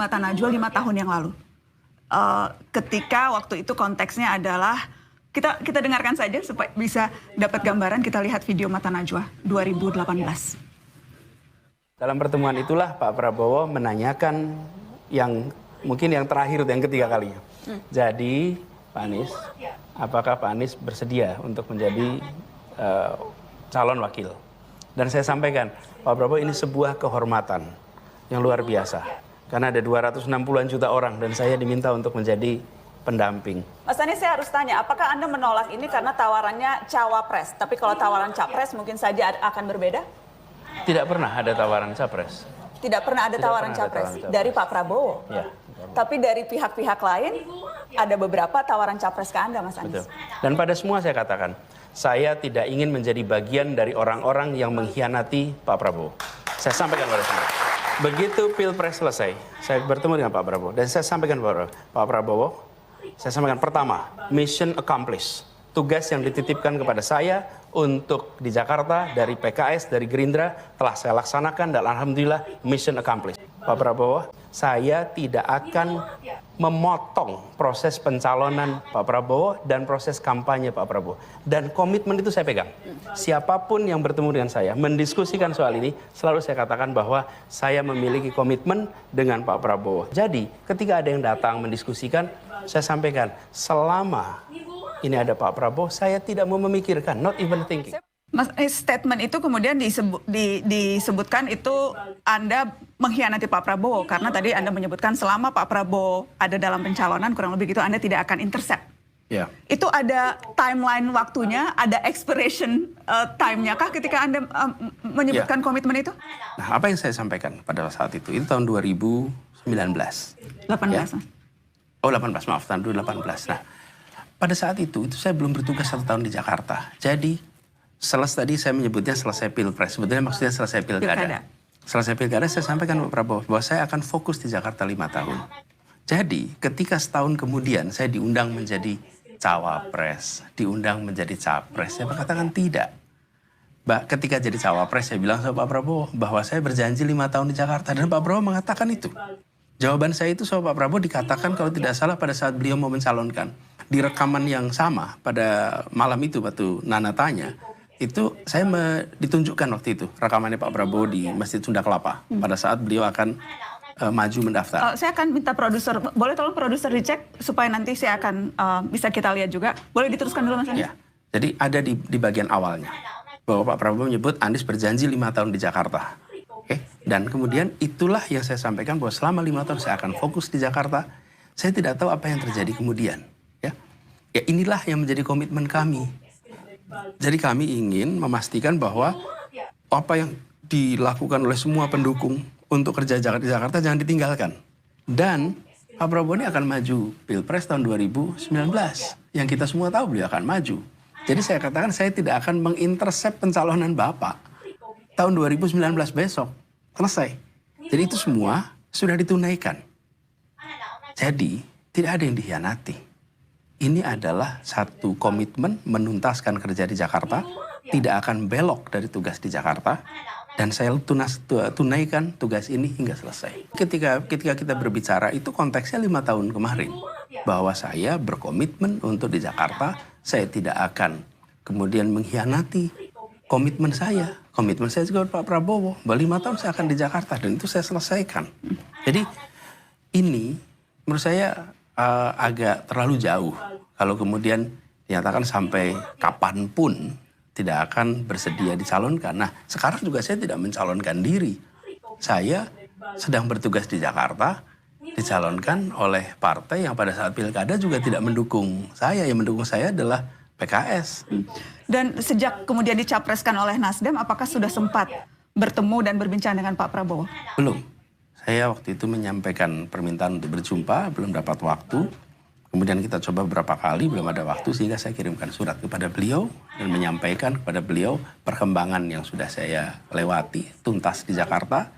Mata Najwa 5 tahun yang lalu. Ketika waktu itu konteksnya adalah, kita dengarkan saja supaya bisa dapat gambaran, kita lihat video Mata Najwa 2018. Dalam pertemuan itulah Pak Prabowo menanyakan yang mungkin yang terakhir, yang ketiga kalinya. Jadi Pak Anies, apakah Pak Anies bersedia untuk menjadi calon wakil? Dan saya sampaikan, Pak Prabowo, ini sebuah kehormatan yang luar biasa. Karena ada 260-an juta orang dan saya diminta untuk menjadi pendamping. Mas Anies, saya harus tanya, apakah Anda menolak ini karena tawarannya cawapres? Tapi kalau tawaran capres mungkin saja akan berbeda? Tidak pernah ada tawaran capres. Tidak pernah ada tawaran capres dari Pak Prabowo? Ya. Tapi dari pihak-pihak lain ada beberapa tawaran capres ke Anda, Mas Anies. Betul. Dan pada semua saya katakan, saya tidak ingin menjadi bagian dari orang-orang yang mengkhianati Pak Prabowo. Saya sampaikan pada semua. Begitu Pilpres selesai, saya bertemu dengan Pak Prabowo. Dan saya sampaikan kepada Pak Prabowo, saya sampaikan pertama, mission accomplished. Tugas yang dititipkan kepada saya untuk di Jakarta dari PKS, dari Gerindra, telah saya laksanakan dan alhamdulillah mission accomplished. Pak Prabowo, saya tidak akan memotong proses pencalonan Pak Prabowo dan proses kampanye Pak Prabowo. Dan komitmen itu saya pegang. Siapapun yang bertemu dengan saya, mendiskusikan soal ini, selalu saya katakan bahwa saya memiliki komitmen dengan Pak Prabowo. Jadi, ketika ada yang datang mendiskusikan, saya sampaikan, selama ini ada Pak Prabowo, saya tidak mau memikirkan, not even thinking. Mas, statement itu kemudian disebutkan itu Anda mengkhianati Pak Prabowo karena tadi Anda menyebutkan selama Pak Prabowo ada dalam pencalonan kurang lebih gitu Anda tidak akan intercept. Ya. Itu ada timeline waktunya, ada expiration time-nya kah ketika Anda menyebutkan komitmen itu? Nah, apa yang saya sampaikan pada saat itu tahun 2019. 18. Ya? Oh 18, maaf, tahun 2018. Nah, pada saat itu saya belum bertugas 1 tahun di Jakarta. Jadi tadi saya menyebutnya selesai Pilpres, sebetulnya maksudnya selesai Pilkada. Selesai Pilkada saya sampaikan Pak Prabowo bahwa saya akan fokus di Jakarta 5 tahun. Jadi ketika setahun kemudian saya diundang menjadi cawapres, diundang menjadi capres, saya katakan tidak. Ketika jadi cawapres saya bilang sama Pak Prabowo bahwa saya berjanji 5 tahun di Jakarta dan Pak Prabowo mengatakan itu. Jawaban saya itu sama Pak Prabowo dikatakan kalau tidak salah pada saat beliau mau mencalonkan. Di rekaman yang sama pada malam itu waktu Nana tanya, itu saya ditunjukkan waktu itu rekamannya Pak Prabowo di Masjid Sunda Kelapa pada saat beliau akan maju mendaftar. Saya akan minta produser, boleh tolong produser dicek supaya nanti saya akan bisa kita lihat juga. Boleh diteruskan dulu Mas Anies? Ya, jadi ada di bagian awalnya bahwa Pak Prabowo menyebut Anies berjanji 5 tahun di Jakarta. Oke. Dan kemudian itulah yang saya sampaikan bahwa selama 5 tahun saya akan fokus di Jakarta. Saya tidak tahu apa yang terjadi kemudian. Ya inilah yang menjadi komitmen kami. Jadi kami ingin memastikan bahwa apa yang dilakukan oleh semua pendukung untuk kerja di Jakarta jangan ditinggalkan. Dan Pak Prabowo ini akan maju Pilpres tahun 2019. Yang kita semua tahu beliau akan maju. Jadi saya katakan saya tidak akan mengintercept pencalonan Bapak. Tahun 2019 besok. Selesai. Jadi itu semua sudah ditunaikan. Jadi tidak ada yang dikhianati. Ini adalah satu komitmen menuntaskan kerja di Jakarta, tidak akan belok dari tugas di Jakarta, dan saya tunaikan tugas ini hingga selesai. Ketika kita berbicara itu konteksnya 5 tahun kemarin, bahwa saya berkomitmen untuk di Jakarta, saya tidak akan kemudian mengkhianati komitmen saya. Komitmen saya juga Pak Prabowo, bahwa 5 tahun saya akan di Jakarta, dan itu saya selesaikan. Jadi ini menurut saya agak terlalu jauh kalau kemudian dinyatakan sampai kapanpun tidak akan bersedia dicalonkan. Nah, sekarang juga saya tidak mencalonkan diri. Saya sedang bertugas di Jakarta, dicalonkan oleh partai yang pada saat pilkada juga tidak mendukung saya. Yang mendukung saya adalah PKS. Dan sejak kemudian dicapreskan oleh Nasdem, apakah sudah sempat bertemu dan berbincang dengan Pak Prabowo? Belum. Saya waktu itu menyampaikan permintaan untuk berjumpa, belum dapat waktu. Kemudian kita coba beberapa kali, belum ada waktu, sehingga saya kirimkan surat kepada beliau dan menyampaikan kepada beliau perkembangan yang sudah saya lewati, tuntas di Jakarta.